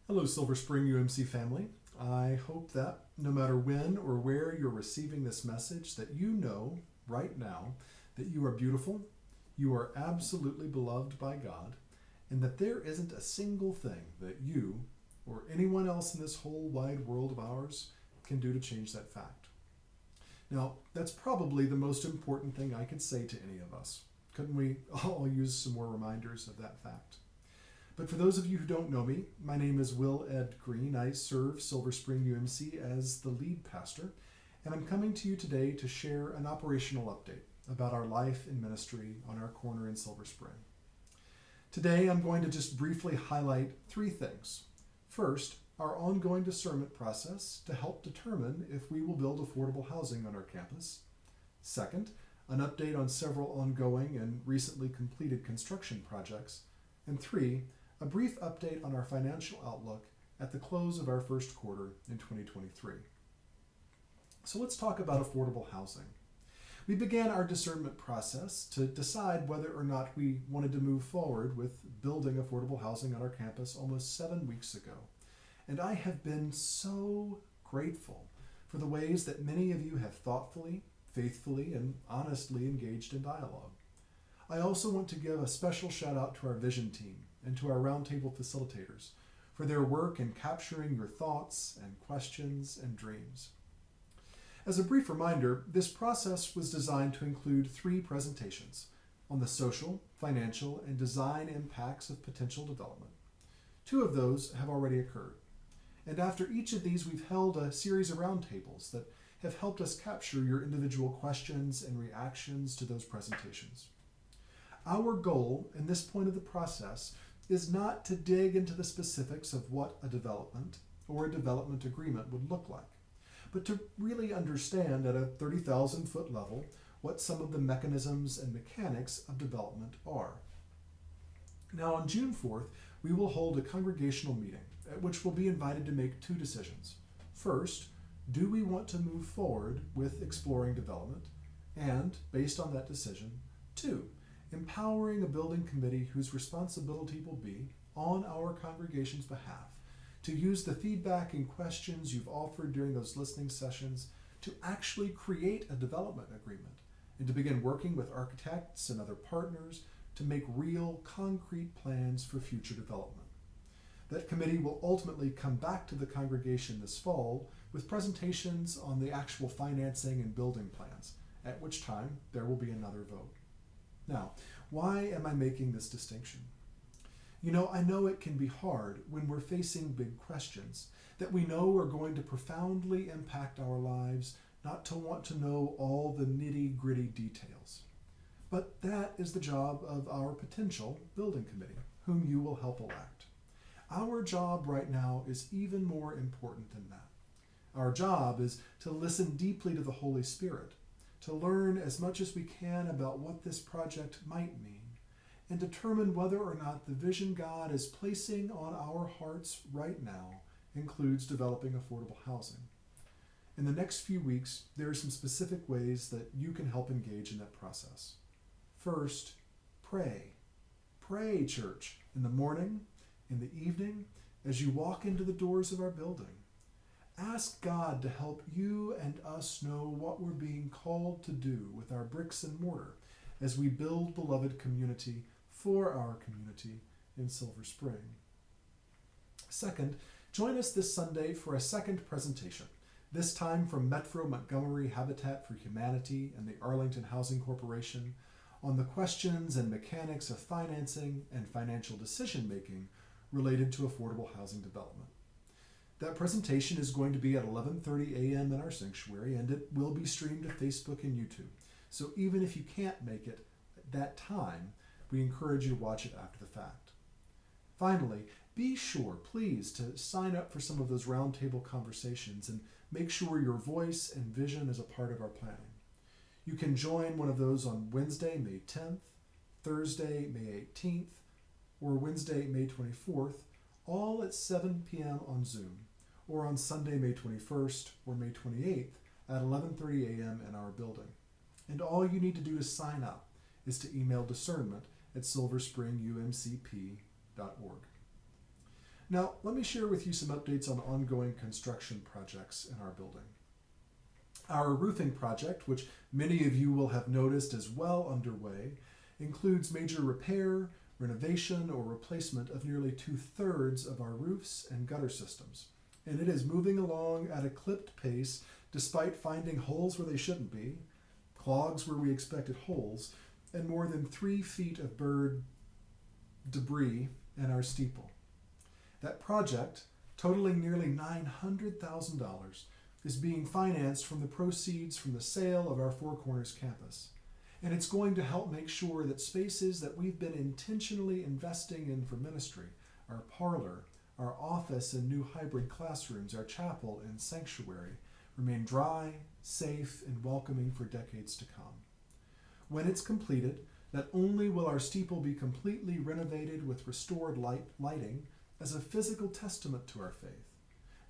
Hello, Silver Spring UMC family. I hope that no matter when or where you're receiving this message, that you know right now that you are beautiful, you are absolutely beloved by God, and that there isn't a single thing that you or anyone else in this whole wide world of ours can do to change that fact. Now, that's probably the most important thing I could say to any of us. Couldn't we all use some more reminders of that fact? But for those of you who don't know me, my name is Will Ed Green. I serve Silver Spring UMC as the lead pastor, and I'm coming to you today to share an operational update about our life and ministry on our corner in Silver Spring. Today, I'm going to just briefly highlight three things. First, our ongoing discernment process to help determine if we will build affordable housing on our campus. Second, an update on several ongoing and recently completed construction projects. And three, a brief update on our financial outlook at the close of our first quarter in 2023. So let's talk about affordable housing. We began our discernment process to decide whether or not we wanted to move forward with building affordable housing on our campus almost 7 weeks ago. And I have been so grateful for the ways that many of you have thoughtfully, faithfully, and honestly engaged in dialogue. I also want to give a special shout out to our vision team and to our roundtable facilitators for their work in capturing your thoughts and questions and dreams. As a brief reminder, this process was designed to include 3 presentations on the social, financial, and design impacts of potential development. 2 of those have already occurred. And after each of these, we've held a series of roundtables that have helped us capture your individual questions and reactions to those presentations. Our goal in this point of the process is not to dig into the specifics of what a development or a development agreement would look like, but to really understand at a 30,000 foot level what some of the mechanisms and mechanics of development are. Now on June 4th, we will hold a congregational meeting at which we'll be invited to make 2 decisions. First, do we want to move forward with exploring development? And based on that decision, 2, empowering a building committee whose responsibility will be, on our congregation's behalf, to use the feedback and questions you've offered during those listening sessions to actually create a development agreement and to begin working with architects and other partners to make real, concrete plans for future development. That committee will ultimately come back to the congregation this fall with presentations on the actual financing and building plans, at which time there will be another vote. Now, why am I making this distinction? I know it can be hard when we're facing big questions that we know are going to profoundly impact our lives, not to want to know all the nitty-gritty details. But that is the job of our potential building committee, whom you will help elect. Our job right now is even more important than that. Our job is to listen deeply to the Holy Spirit, to learn as much as we can about what this project might mean, and determine whether or not the vision God is placing on our hearts right now includes developing affordable housing. In the next few weeks, there are some specific ways that you can help engage in that process. First, pray. Pray, church, in the morning, in the evening, as you walk into the doors of our building. Ask God to help you and us know what we're being called to do with our bricks and mortar as we build beloved community for our community in Silver Spring. Second, join us this Sunday for a second presentation, this time from Metro Montgomery Habitat for Humanity and the Arlington Housing Corporation, on the questions and mechanics of financing and financial decision-making related to affordable housing development. That presentation is going to be at 11:30 a.m. in our sanctuary, and it will be streamed to Facebook and YouTube. So even if you can't make it at that time, we encourage you to watch it after the fact. Finally, be sure, please, to sign up for some of those roundtable conversations and make sure your voice and vision is a part of our planning. You can join one of those on Wednesday, May 10th, Thursday, May 18th, or Wednesday, May 24th, all at 7 p.m. on Zoom, or on Sunday, May 21st or May 28th at 11:30 a.m. in our building. And all you need to do to sign up is to email discernment@silverspringumcp.org. Now, let me share with you some updates on ongoing construction projects in our building. Our roofing project, which many of you will have noticed is well underway, includes major repair, renovation, or replacement of nearly 2/3 of our roofs and gutter systems. And it is moving along at a clipped pace despite finding holes where they shouldn't be, clogs where we expected holes, and more than 3 feet of bird debris in our steeple. That project, totaling nearly $900,000, is being financed from the proceeds from the sale of our Four Corners campus. And it's going to help make sure that spaces that we've been intentionally investing in for ministry, our parlor, our office and new hybrid classrooms, our chapel and sanctuary, remain dry, safe, and welcoming for decades to come. When it's completed, not only will our steeple be completely renovated with restored lighting as a physical testament to our faith,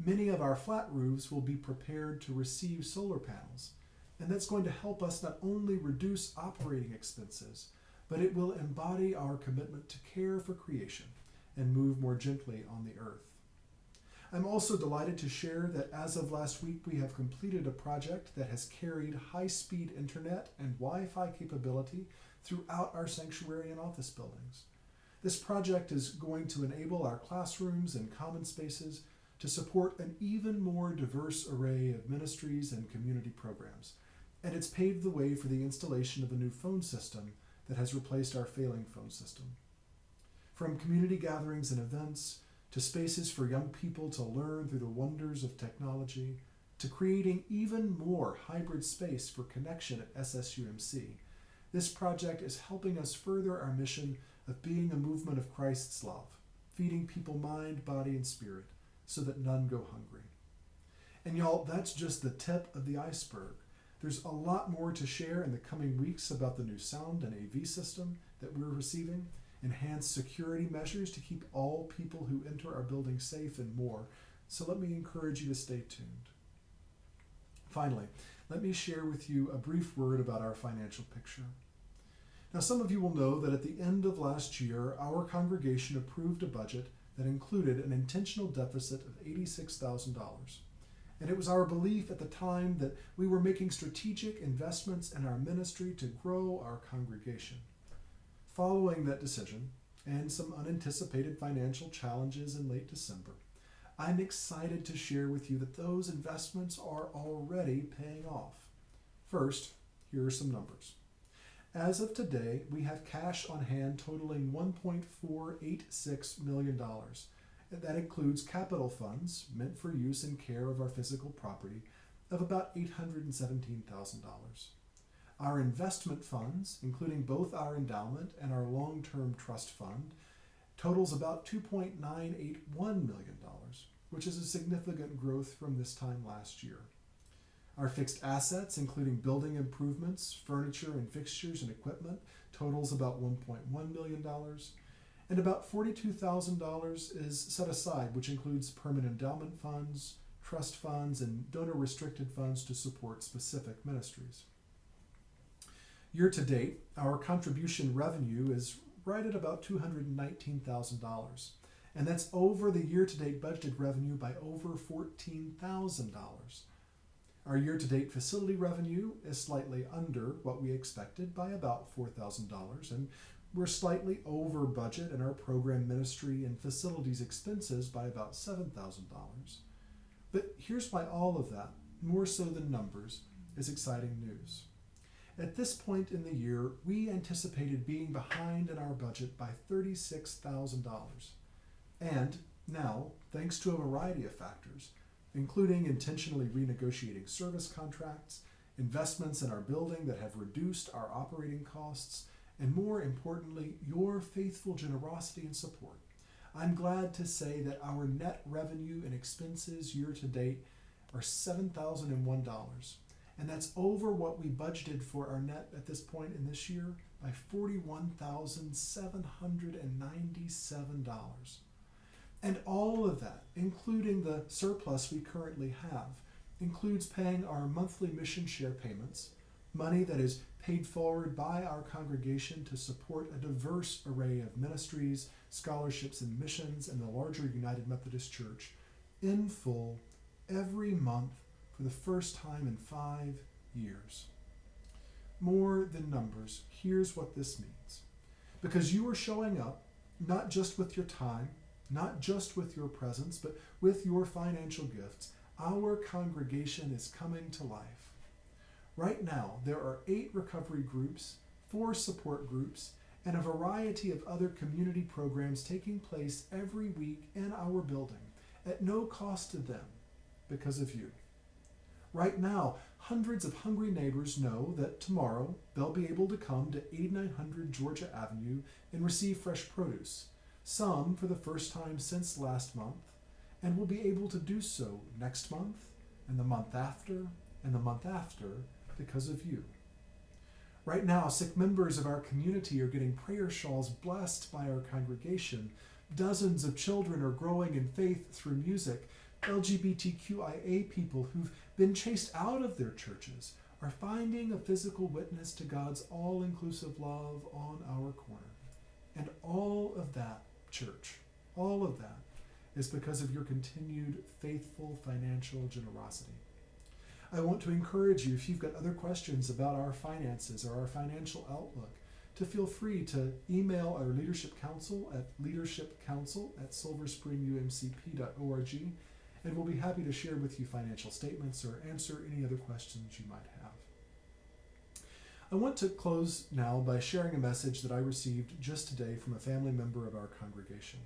many of our flat roofs will be prepared to receive solar panels, and that's going to help us not only reduce operating expenses, but it will embody our commitment to care for creation and move more gently on the earth. I'm also delighted to share that as of last week, we have completed a project that has carried high-speed internet and Wi-Fi capability throughout our sanctuary and office buildings. This project is going to enable our classrooms and common spaces to support an even more diverse array of ministries and community programs, and it's paved the way for the installation of a new phone system that has replaced our failing phone system. From community gatherings and events, to spaces for young people to learn through the wonders of technology, to creating even more hybrid space for connection at SSUMC, this project is helping us further our mission of being a movement of Christ's love, feeding people mind, body, and spirit, so that none go hungry. And y'all, that's just the tip of the iceberg. There's a lot more to share in the coming weeks about the new sound and AV system that we're receiving, enhanced security measures to keep all people who enter our building safe, and more. So let me encourage you to stay tuned. Finally, let me share with you a brief word about our financial picture. Now, some of you will know that at the end of last year, our congregation approved a budget that included an intentional deficit of $86,000. And it was our belief at the time that we were making strategic investments in our ministry to grow our congregation. Following that decision, and some unanticipated financial challenges in late December, I'm excited to share with you that those investments are already paying off. First, here are some numbers. As of today, we have cash on hand totaling $1.486 million. That includes capital funds meant for use and care of our physical property of about $817,000. Our investment funds, including both our endowment and our long-term trust fund, totals about $2.981 million, which is a significant growth from this time last year. Our fixed assets, including building improvements, furniture and fixtures and equipment, totals about $1.1 million, and about $42,000 is set aside, which includes permanent endowment funds, trust funds, and donor-restricted funds to support specific ministries. Year to date, our contribution revenue is right at about $219,000, and that's over the year-to-date budgeted revenue by over $14,000. Our year-to-date facility revenue is slightly under what we expected by about $4,000, and we're slightly over budget in our program ministry and facilities expenses by about $7,000. But here's why all of that, more so than numbers, is exciting news. At this point in the year, we anticipated being behind in our budget by $36,000. And now, thanks to a variety of factors, including intentionally renegotiating service contracts, investments in our building that have reduced our operating costs, and more importantly, your faithful generosity and support, I'm glad to say that our net revenue and expenses year to date are $7,001. And that's over what we budgeted for our net at this point in this year by $41,797. And all of that, including the surplus we currently have, includes paying our monthly mission share payments, money that is paid forward by our congregation to support a diverse array of ministries, scholarships, and missions in the larger United Methodist Church in full every month for the first time in 5 years. More than numbers, here's what this means. Because you are showing up, not just with your time, not just with your presence, but with your financial gifts, our congregation is coming to life. Right now, there are 8 recovery groups, 4 support groups, and a variety of other community programs taking place every week in our building at no cost to them because of you. Right now, hundreds of hungry neighbors know that tomorrow they'll be able to come to 8900 Georgia Avenue and receive fresh produce, some for the first time since last month, and will be able to do so next month, and the month after, and the month after, because of you. Right now, sick members of our community are getting prayer shawls blessed by our congregation. Dozens of children are growing in faith through music. LGBTQIA people who've been chased out of their churches are finding a physical witness to God's all-inclusive love on our corner. And all of that, church, all of that is because of your continued faithful financial generosity. I want to encourage you, if you've got other questions about our finances or our financial outlook, to feel free to email our Leadership Council at leadershipcouncil@silverspringumcp.org, and we'll be happy to share with you financial statements or answer any other questions you might have. I want to close now by sharing a message that I received just today from a family member of our congregation.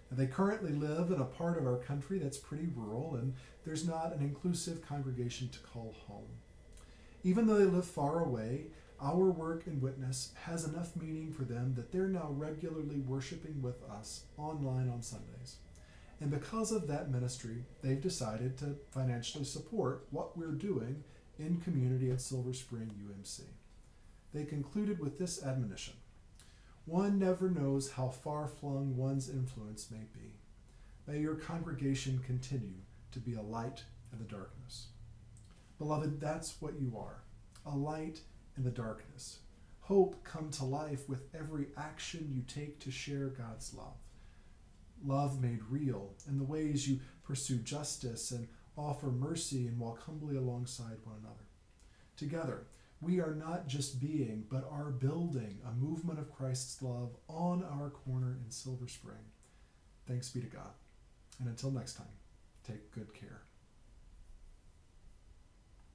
Now, they currently live in a part of our country that's pretty rural, and there's not an inclusive congregation to call home. Even though they live far away, our work and witness has enough meaning for them that they're now regularly worshiping with us online on Sundays. And because of that ministry, they've decided to financially support what we're doing in community at Silver Spring UMC. They concluded with this admonition: one never knows how far-flung one's influence may be. May your congregation continue to be a light in the darkness. Beloved, that's what you are, a light in the darkness. Hope come to life with every action you take to share God's love. Love made real in the ways you pursue justice and offer mercy and walk humbly alongside one another. Together, we are not just being, but are building a movement of Christ's love on our corner in Silver Spring. Thanks be to God. And until next time, take good care.